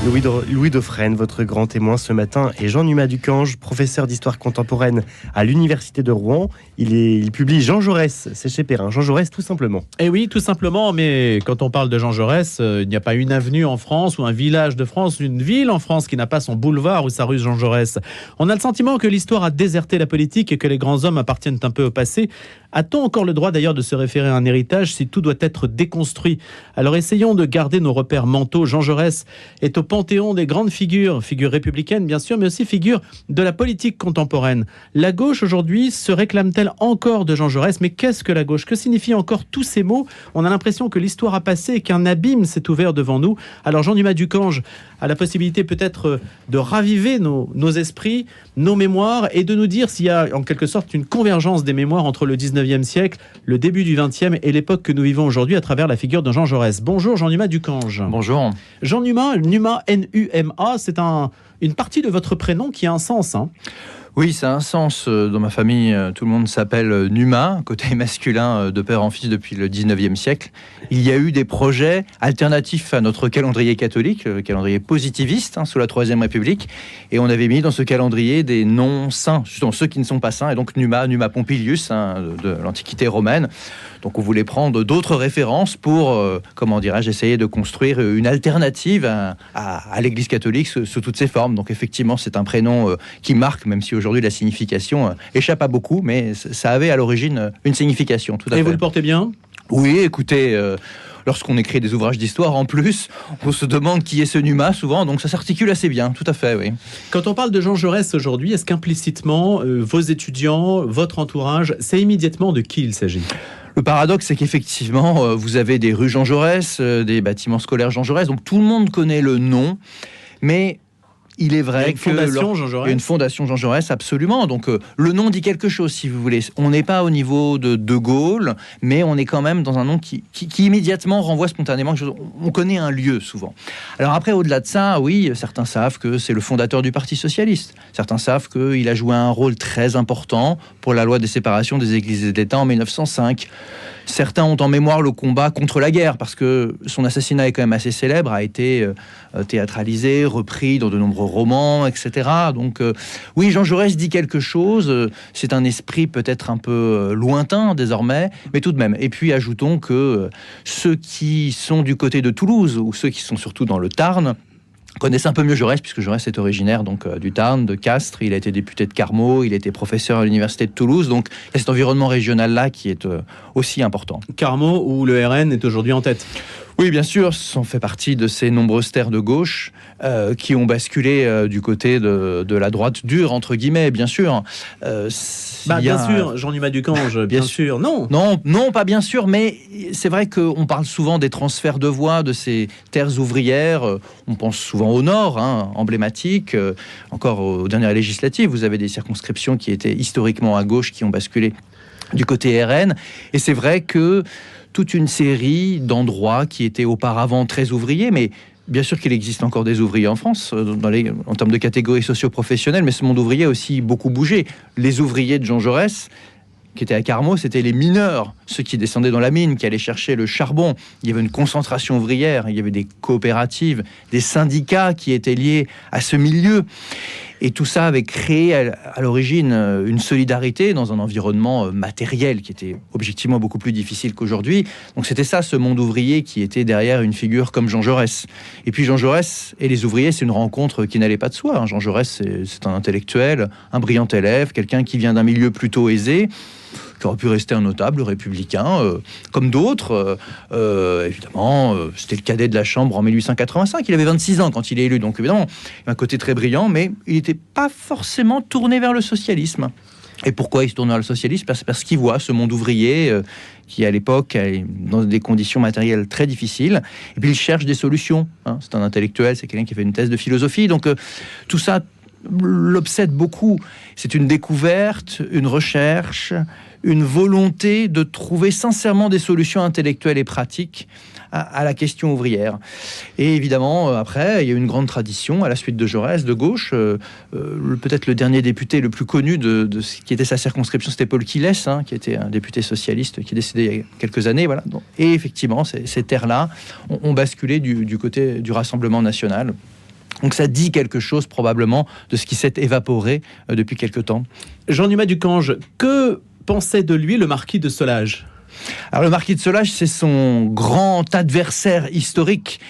Louis Dauphren, votre grand témoin ce matin, et Jean-Numa Ducange, professeur d'histoire contemporaine à l'université de Rouen. Il publie Jean Jaurès, c'est chez Perrin. Jean Jaurès, tout simplement. Eh oui, tout simplement, mais quand on parle de Jean Jaurès, il n'y a pas une avenue en France ou un village de France, une ville en France qui n'a pas son boulevard ou sa rue Jean Jaurès. On a le sentiment que l'histoire a déserté la politique et que les grands hommes appartiennent un peu au passé. A-t-on encore le droit d'ailleurs de se référer à un héritage si tout doit être déconstruit? Alors essayons de garder nos repères mentaux. Jean Jaurès est au panthéon des grandes figures républicaines bien sûr, mais aussi figures de la politique contemporaine. La gauche aujourd'hui se réclame-t-elle encore de Jean Jaurès? Mais qu'est-ce que la gauche? Que signifient encore tous ces mots? On a l'impression que l'histoire a passé et qu'un abîme s'est ouvert devant nous. Alors Jean-Numa Ducange a la possibilité peut-être de raviver nos esprits, nos mémoires, et de nous dire s'il y a en quelque sorte une convergence des mémoires entre le 19e siècle, le début du 20e et l'époque que nous vivons aujourd'hui à travers la figure de Jean Jaurès. Bonjour Jean-Numa Ducange. Bonjour. Jean-Numa, Numa, N-U-M-A, c'est une partie de votre prénom qui a un sens, hein. Oui, ça a un sens. Dans ma famille, tout le monde s'appelle Numa, côté masculin de père en fils depuis le 19e siècle. Il y a eu des projets alternatifs à notre calendrier catholique, le calendrier positiviste, sous la Troisième République. Et on avait mis dans ce calendrier des noms saints, justement ceux qui ne sont pas saints. Et donc Numa Pompilius, de l'Antiquité romaine. Donc on voulait prendre d'autres références pour, essayer de construire une alternative à l'Église catholique sous toutes ses formes. Donc effectivement, c'est un prénom qui marque, même si aujourd'hui la signification échappe à beaucoup, mais ça avait à l'origine une signification. Tout à fait. Et vous le portez bien ? Oui, écoutez, lorsqu'on écrit des ouvrages d'histoire en plus, on se demande qui est ce Numa souvent, donc ça s'articule assez bien, tout à fait, oui. Quand on parle de Jean Jaurès aujourd'hui, est-ce qu'implicitement, vos étudiants, votre entourage, c'est immédiatement de qui il s'agit ? Le paradoxe, c'est qu'effectivement, vous avez des rues Jean Jaurès, des bâtiments scolaires Jean Jaurès, donc tout le monde connaît le nom, mais il est vrai qu'il y a une fondation Jean Jaurès, absolument. Donc le nom dit quelque chose, si vous voulez. On n'est pas au niveau de De Gaulle, mais on est quand même dans un nom qui immédiatement renvoie spontanément. On connaît un lieu souvent. Alors après, au-delà de ça, oui, certains savent que c'est le fondateur du Parti socialiste. Certains savent qu'il a joué un rôle très important pour la loi des séparations des Églises et de l'État en 1905. Certains ont en mémoire le combat contre la guerre, parce que son assassinat est quand même assez célèbre, a été théâtralisé, repris dans de nombreux romans, etc. Donc oui, Jean Jaurès dit quelque chose, c'est un esprit peut-être un peu lointain désormais, mais tout de même. Et puis ajoutons que ceux qui sont du côté de Toulouse, ou ceux qui sont surtout dans le Tarn, connaissent un peu mieux Jaurès, puisque Jaurès est originaire du Tarn, de Castres. Il a été député de Carmaux, il a été professeur à l'université de Toulouse. Donc il y a cet environnement régional-là qui est aussi important. Carmaux, où le RN est aujourd'hui en tête. Oui, bien sûr, ça fait partie de ces nombreuses terres de gauche qui ont basculé du côté de la droite dure, entre guillemets, bien sûr. Bien sûr, Jean-Numa Ducange, bien sûr. Non, pas bien sûr, mais c'est vrai qu'on parle souvent des transferts de voix de ces terres ouvrières. On pense souvent au Nord, emblématique. Encore aux dernières législatives, vous avez des circonscriptions qui étaient historiquement à gauche, qui ont basculé du côté RN. Et c'est vrai que toute une série d'endroits qui étaient auparavant très ouvriers, mais bien sûr qu'il existe encore des ouvriers en France, en termes de catégories socio-professionnelles, mais ce monde ouvrier a aussi beaucoup bougé. Les ouvriers de Jean Jaurès, qui étaient à Carmaux, c'était les mineurs, ceux qui descendaient dans la mine, qui allaient chercher le charbon. Il y avait une concentration ouvrière, il y avait des coopératives, des syndicats qui étaient liés à ce milieu. Et tout ça avait créé à l'origine une solidarité dans un environnement matériel qui était objectivement beaucoup plus difficile qu'aujourd'hui. Donc c'était ça, ce monde ouvrier qui était derrière une figure comme Jean Jaurès. Et puis Jean Jaurès et les ouvriers, c'est une rencontre qui n'allait pas de soi. Jean Jaurès, c'est un intellectuel, un brillant élève, quelqu'un qui vient d'un milieu plutôt aisé, qui aurait pu rester un notable républicain, comme d'autres. Évidemment, c'était le cadet de la Chambre en 1885. Il avait 26 ans quand il est élu, donc évidemment, il a un côté très brillant, mais il n'était pas forcément tourné vers le socialisme. Et pourquoi il se tourne vers le socialisme ? Parce qu'il voit ce monde ouvrier qui, à l'époque, est dans des conditions matérielles très difficiles. Et puis, il cherche des solutions. C'est un intellectuel, c'est quelqu'un qui fait une thèse de philosophie. Donc, tout ça l'obsède beaucoup. C'est une découverte, une recherche, une volonté de trouver sincèrement des solutions intellectuelles et pratiques à la question ouvrière. Et évidemment, après, il y a une grande tradition, à la suite de Jaurès, de gauche. Peut-être le dernier député le plus connu de ce qui était sa circonscription, c'était Paul Quillès, qui était un député socialiste qui est décédé il y a quelques années. Voilà. Et effectivement, ces terres-là ont basculé du côté du Rassemblement national. Donc ça dit quelque chose probablement de ce qui s'est évaporé depuis quelque temps. Jean-Numa Ducange, que pensait de lui le marquis de Solages ? Alors le marquis de Solages, c'est son grand adversaire historique.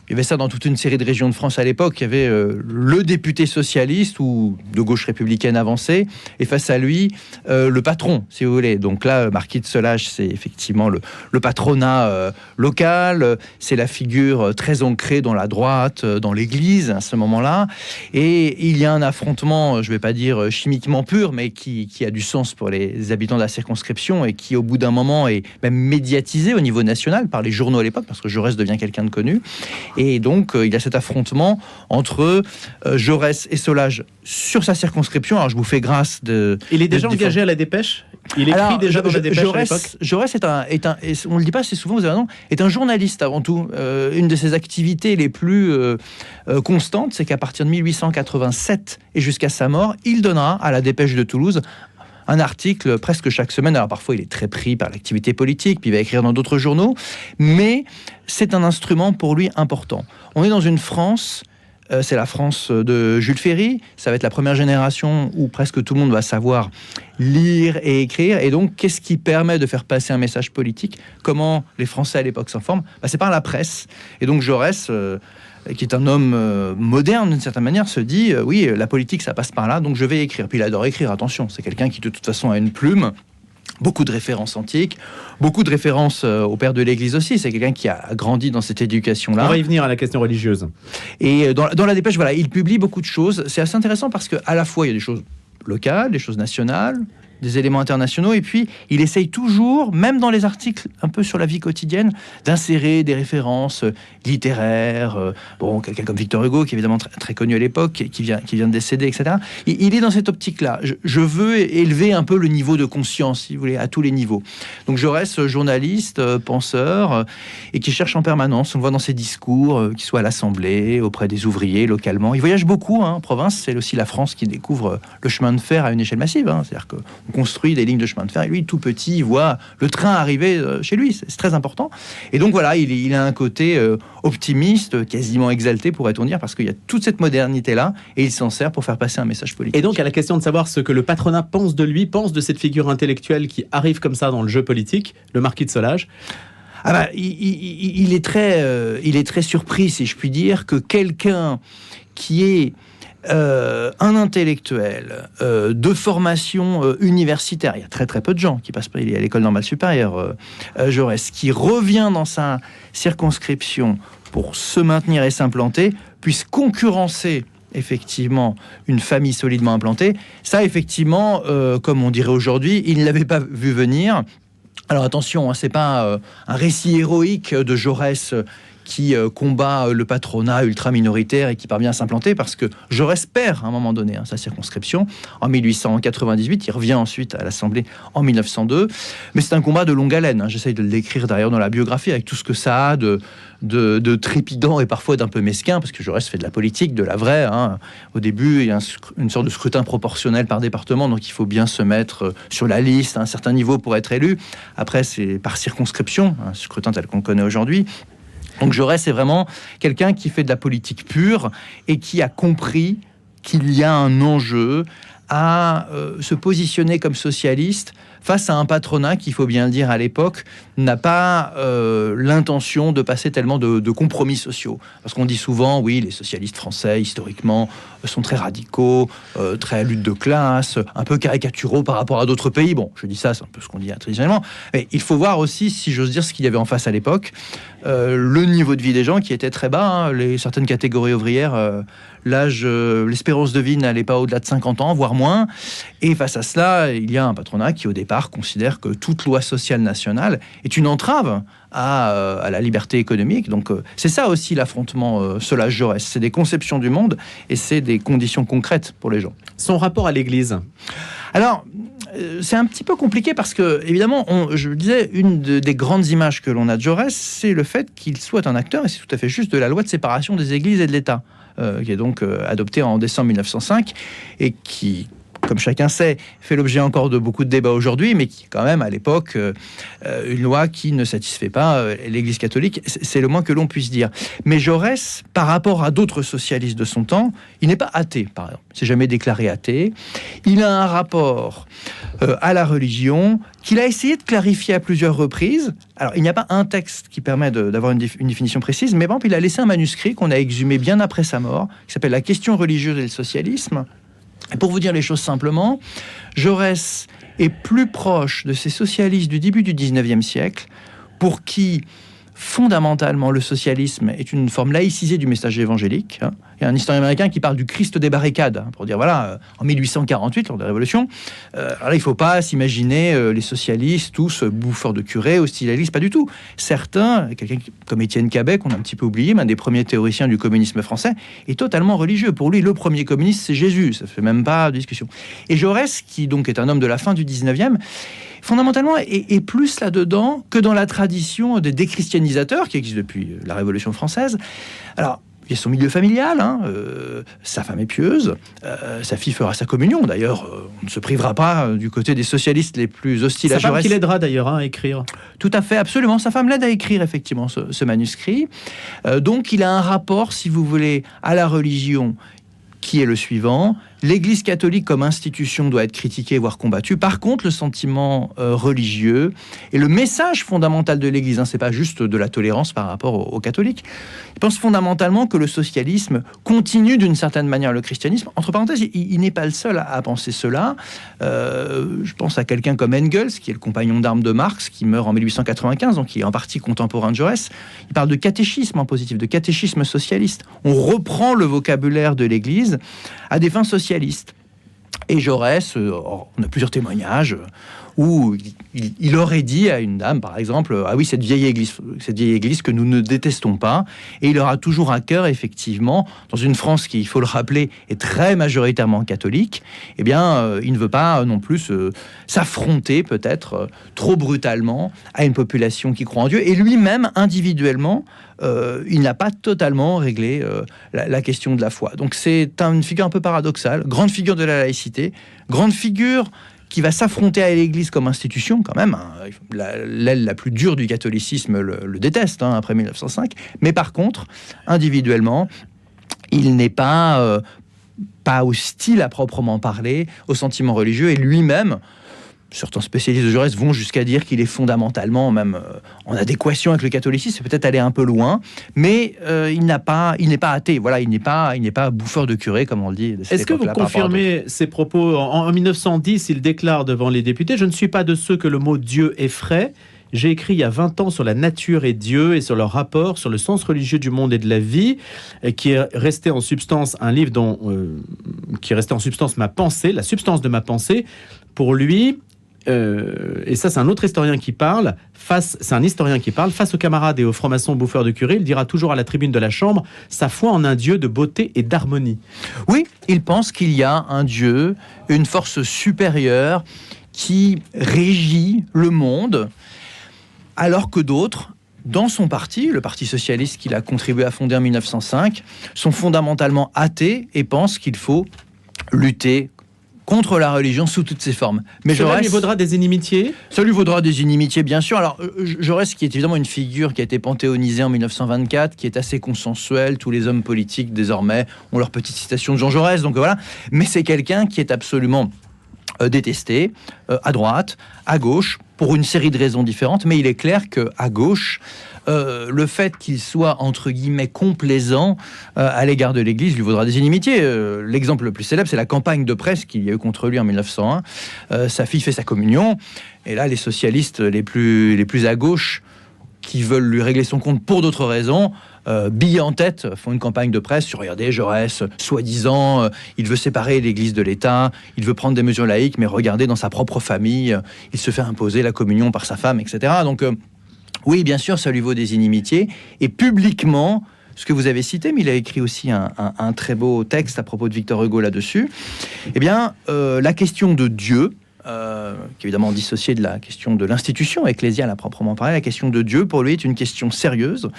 Il y avait ça dans toute une série de régions de France à l'époque. Il y avait le député socialiste ou de gauche républicaine avancée, et face à lui, le patron, si vous voulez. Donc là, marquis de Solages, c'est effectivement le patronat local. C'est la figure très ancrée dans la droite, dans l'Église à ce moment-là. Et il y a un affrontement, je ne vais pas dire chimiquement pur, mais qui a du sens pour les habitants de la circonscription et qui, au bout d'un moment, est même médiatisé au niveau national par les journaux à l'époque, parce que Jaurès devient quelqu'un de connu. Et donc, il y a cet affrontement entre Jaurès et Solages sur sa circonscription. Alors, je vous fais grâce de... Il est déjà engagé à la Dépêche ? Il écrit déjà dans la Dépêche à l'époque ? Jaurès est un, on ne le dit pas assez souvent, vous avez raison, est un journaliste avant tout. Une de ses activités les plus constantes, c'est qu'à partir de 1887 et jusqu'à sa mort, il donnera à la Dépêche de Toulouse un article presque chaque semaine. Alors parfois il est très pris par l'activité politique, puis il va écrire dans d'autres journaux, mais c'est un instrument pour lui important. On est dans une France, c'est la France de Jules Ferry, ça va être la première génération où presque tout le monde va savoir lire et écrire, et donc qu'est-ce qui permet de faire passer un message politique ? Comment les Français à l'époque s'informent ? C'est par la presse. Et donc Jaurès, qui est un homme moderne d'une certaine manière, se dit oui, la politique ça passe par là, donc je vais écrire. Puis il adore écrire, attention, c'est quelqu'un qui de toute façon a une plume, beaucoup de références antiques, beaucoup de références au père de l'Église aussi. C'est quelqu'un qui a grandi dans cette éducation-là. On va y venir à la question religieuse. Et dans la Dépêche, voilà, il publie beaucoup de choses. C'est assez intéressant parce qu'à la fois il y a des choses locales, des choses nationales, des éléments internationaux, et puis il essaye toujours, même dans les articles un peu sur la vie quotidienne, d'insérer des références littéraires. Bon, quelqu'un comme Victor Hugo, qui est évidemment très connu à l'époque, qui vient de décéder, etc. Il est dans cette optique-là. Je veux élever un peu le niveau de conscience, si vous voulez, à tous les niveaux. Donc Jaurès, journaliste, penseur, et qui cherche en permanence. On le voit dans ses discours, qu'il soit à l'Assemblée, auprès des ouvriers, localement. Il voyage beaucoup, en province. C'est aussi la France qui découvre le chemin de fer à une échelle massive. C'est-à-dire que on construit des lignes de chemin de fer, et lui, tout petit, il voit le train arriver chez lui. C'est très important. Et donc voilà, il a un côté optimiste, quasiment exalté, pourrait-on dire, parce qu'il y a toute cette modernité-là, et il s'en sert pour faire passer un message politique. Et donc, à la question de savoir ce que le patronat pense de lui, pense de cette figure intellectuelle qui arrive comme ça dans le jeu politique, le marquis de Solages. Il est très surpris, si je puis dire, que quelqu'un qui est un intellectuel de formation universitaire, il y a très très peu de gens qui passent à l'école normale supérieure, Jaurès, qui revient dans sa circonscription pour se maintenir et s'implanter, puisse concurrencer effectivement une famille solidement implantée. Ça, effectivement, comme on dirait aujourd'hui, il ne l'avait pas vu venir. Alors attention, c'est pas un récit héroïque de Jaurès qui combat le patronat ultra-minoritaire et qui parvient à s'implanter, parce que Jaurès perd à un moment donné sa circonscription en 1898, il revient ensuite à l'Assemblée en 1902, mais c'est un combat de longue haleine. J'essaye de le décrire d'ailleurs dans la biographie, avec tout ce que ça a de trépidant et parfois d'un peu mesquin, parce que Jaurès fait de la politique, de la vraie. Au début, il y a une sorte de scrutin proportionnel par département, donc il faut bien se mettre sur la liste à un certain niveau pour être élu. Après, c'est par circonscription, un scrutin tel qu'on le connaît aujourd'hui. Donc Jaurès est vraiment quelqu'un qui fait de la politique pure et qui a compris qu'il y a un enjeu à se positionner comme socialiste face à un patronat qui, il faut bien le dire à l'époque, n'a pas l'intention de passer tellement de compromis sociaux. Parce qu'on dit souvent, oui, les socialistes français, historiquement, sont très radicaux, très à lutte de classe, un peu caricaturaux par rapport à d'autres pays. Bon, je dis ça, c'est un peu ce qu'on dit traditionnellement. Mais il faut voir aussi, si j'ose dire, ce qu'il y avait en face à l'époque. Le niveau de vie des gens qui était très bas. Certaines catégories ouvrières, l'espérance de vie n'allait pas au-delà de 50 ans, voire moins. Et face à cela, il y a un patronat qui, au départ, considère que toute loi sociale nationale est une entrave à la liberté économique. Donc c'est ça aussi l'affrontement Solages-Jaurès. C'est des conceptions du monde et c'est des conditions concrètes pour les gens. Son rapport à l'Église. Alors, c'est un petit peu compliqué parce que, évidemment, je le disais, une des grandes images que l'on a de Jaurès, c'est le fait qu'il soit un acteur, et c'est tout à fait juste, de la loi de séparation des églises et de l'État, qui est donc adoptée en décembre 1905 et qui comme chacun sait, fait l'objet encore de beaucoup de débats aujourd'hui, mais qui est quand même à l'époque une loi qui ne satisfait pas l'Église catholique, c'est le moins que l'on puisse dire. Mais Jaurès, par rapport à d'autres socialistes de son temps, il n'est pas athée, par exemple. Il s'est jamais déclaré athée. Il a un rapport à la religion qu'il a essayé de clarifier à plusieurs reprises. Alors, il n'y a pas un texte qui permet d'avoir une définition précise, mais par exemple, il a laissé un manuscrit qu'on a exhumé bien après sa mort, qui s'appelle « La question religieuse et le socialisme ». Et pour vous dire les choses simplement, Jaurès est plus proche de ces socialistes du début du 19e siècle, pour qui, fondamentalement, le socialisme est une forme laïcisée du message évangélique. Il y a un historien américain qui parle du Christ des barricades, pour dire, voilà, en 1848, lors de la Révolution, alors là, il ne faut pas s'imaginer les socialistes, tous bouffeurs de curés, hostiles à l'Église, pas du tout. Certains, quelqu'un comme Étienne Cabet, qu'on a un petit peu oublié, mais un des premiers théoriciens du communisme français, est totalement religieux. Pour lui, le premier communiste, c'est Jésus, ça ne fait même pas de discussion. Et Jaurès, qui donc est un homme de la fin du 19e, fondamentalement, est plus là-dedans que dans la tradition des déchristianisateurs qui existe depuis la Révolution française. Alors, il y a son milieu familial, sa femme est pieuse, sa fille fera sa communion. D'ailleurs, on ne se privera pas du côté des socialistes les plus hostiles à Jaurès. Sa femme qui l'aidera d'ailleurs à écrire. Tout à fait, absolument. Sa femme l'aide à écrire effectivement ce manuscrit. Donc, il a un rapport, si vous voulez, à la religion qui est le suivant. L'Église catholique comme institution doit être critiquée, voire combattue. Par contre, le sentiment religieux et le message fondamental de l'Église, c'est pas juste de la tolérance par rapport aux catholiques. Il pense fondamentalement que le socialisme continue d'une certaine manière le christianisme. Entre parenthèses, il n'est pas le seul à penser cela. Je pense à quelqu'un comme Engels, qui est le compagnon d'armes de Marx, qui meurt en 1895, donc qui est en partie contemporain de Jaurès. Il parle de catéchisme en positif, de catéchisme socialiste. On reprend le vocabulaire de l'Église à des fins socialistes. Et Jaurès, on a plusieurs témoignages où il aurait dit à une dame, par exemple, ah oui, cette vieille église que nous ne détestons pas. Et il aura toujours à cœur, effectivement, dans une France qui, il faut le rappeler, est très majoritairement catholique, eh bien, il ne veut pas non plus s'affronter, peut-être, trop brutalement à une population qui croit en Dieu. Et lui-même, individuellement, il n'a pas totalement réglé la question de la foi. Donc c'est une figure un peu paradoxale, grande figure de la laïcité, grande figure qui va s'affronter à l'Église comme institution, quand même. L'aile la plus dure du catholicisme le déteste, après 1905. Mais par contre, individuellement, il n'est pas hostile à proprement parler au sentiment religieux, et lui-même, certains spécialistes de Jaurès vont jusqu'à dire qu'il est fondamentalement même en adéquation avec le catholicisme. C'est peut-être aller un peu loin, mais il n'est pas athée. Voilà, il n'est pas bouffeur de curé, comme on le dit. Est-ce que vous confirmez ces propos? En 1910, il déclare devant les députés: je ne suis pas de ceux que le mot Dieu effraie. J'ai écrit il y a 20 ans sur la nature et Dieu et sur leur rapport, sur le sens religieux du monde et de la vie, qui est resté en substance un livre qui est resté en substance ma pensée, la substance de ma pensée. Pour lui, et ça c'est un autre historien qui parle, face aux camarades et aux francs-maçons bouffeurs de curé, il dira toujours à la tribune de la Chambre sa foi en un Dieu de beauté et d'harmonie. Oui, il pense qu'il y a un Dieu, une force supérieure qui régit le monde, alors que d'autres, dans son parti, le Parti socialiste qu'il a contribué à fonder en 1905, sont fondamentalement athées et pensent qu'il faut lutter contre la religion sous toutes ses formes. Mais cela lui vaudra des inimitiés ? Ça lui vaudra des inimitiés, bien sûr. Alors, Jaurès, qui est évidemment une figure qui a été panthéonisée en 1924, qui est assez consensuelle. Tous les hommes politiques, désormais, ont leur petite citation de Jean Jaurès, donc voilà. Mais c'est quelqu'un qui est absolument détesté, à droite, à gauche, pour une série de raisons différentes. Mais il est clair qu'à gauche, le fait qu'il soit, entre guillemets, complaisant à l'égard de l'Église lui vaudra des inimitiés. L'exemple le plus célèbre, c'est la campagne de presse qu'il y a eu contre lui en 1901. Sa fille fait sa communion, et là, les socialistes les plus à gauche, qui veulent lui régler son compte pour d'autres raisons, billets en tête, font une campagne de presse sur, regardez, Jaurès, soi-disant, il veut séparer l'Église de l'État, il veut prendre des mesures laïques, mais regardez, dans sa propre famille, il se fait imposer la communion par sa femme, etc. Donc, oui, bien sûr, ça lui vaut des inimitiés. Et publiquement, ce que vous avez cité, mais il a écrit aussi un très beau texte à propos de Victor Hugo là-dessus, eh bien, la question de Dieu, qui est évidemment dissociée de la question de l'institution ecclésiale à proprement parler. La question de Dieu, pour lui, est une question sérieuse.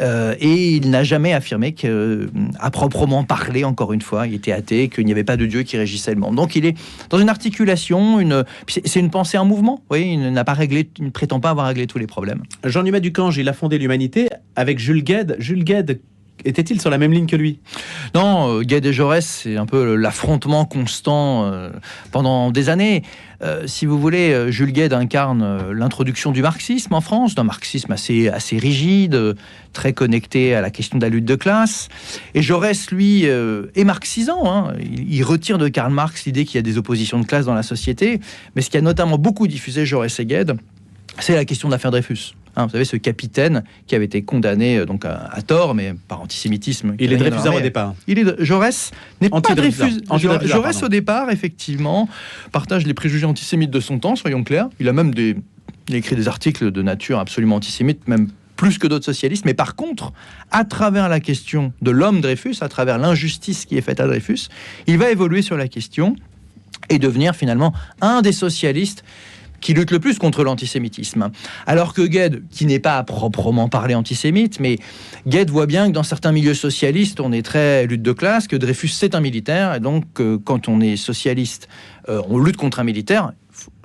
Et il n'a jamais affirmé qu'à proprement parler, encore une fois, il était athée, qu'il n'y avait pas de Dieu qui régissait le monde. Donc il est dans une articulation, c'est une pensée en mouvement. Oui, il ne prétend pas avoir réglé tous les problèmes. Jean-Numa Ducange, il a fondé l'Humanité avec Jules Guesde. Jules Guesde, était-il sur la même ligne que lui? Non, Guesde et Jaurès, c'est un peu l'affrontement constant pendant des années. Si vous voulez, Jules Guesde incarne l'introduction du marxisme en France, d'un marxisme assez rigide, très connecté à la question de la lutte de classe. Et Jaurès, lui, est marxisant. Hein. Il retire de Karl Marx l'idée qu'il y a des oppositions de classe dans la société. Mais ce qui a notamment beaucoup diffusé Jaurès et Guesde, c'est la question de l'affaire Dreyfus. Hein, vous savez, ce capitaine qui avait été condamné donc à tort, mais par antisémitisme. Il est Dreyfusard au départ. Jaurès n'est pas Dreyfus. Jaurès, pardon. au départ, effectivement, partage les préjugés antisémites de son temps, soyons clairs. Il a même il a écrit des articles de nature absolument antisémite, même plus que d'autres socialistes. Mais par contre, à travers la question de l'homme Dreyfus, à travers l'injustice qui est faite à Dreyfus, il va évoluer sur la question et devenir finalement un des socialistes qui lutte le plus contre l'antisémitisme. Alors que Guesde, qui n'est pas à proprement parler antisémite, mais Guesde voit bien que dans certains milieux socialistes, on est très lutte de classe, que Dreyfus c'est un militaire, et donc quand on est socialiste, on lutte contre un militaire.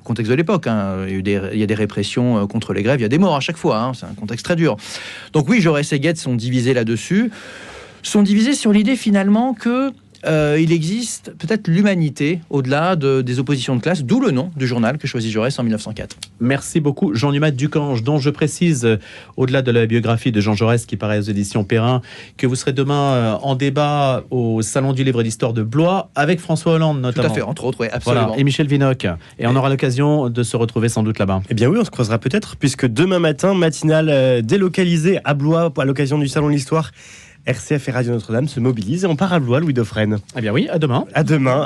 Contexte de l'époque, hein. Il y a des répressions contre les grèves, il y a des morts à chaque fois, hein. C'est un contexte très dur. Donc oui, Jaurès et Guesde sont divisés là-dessus, sont divisés sur l'idée finalement que il existe peut-être l'humanité au-delà des oppositions de classe, d'où le nom du journal que choisit Jaurès en 1904. Merci beaucoup, Jean-Numa Ducange, dont je précise, au-delà de la biographie de Jean Jaurès qui paraît aux éditions Perrin, que vous serez demain en débat au Salon du Livre et d'Histoire de Blois avec François Hollande notamment. Tout à fait, entre autres, oui, absolument. Voilà, et Michel Vinocq. Et on aura l'occasion de se retrouver sans doute là-bas. Eh bien oui, on se croisera peut-être, puisque demain matin, matinale délocalisée à Blois à l'occasion du Salon de l'Histoire. RCF et Radio Notre-Dame se mobilisent et on part à Blois, Louis Dauphren. Eh bien oui, à demain. À demain.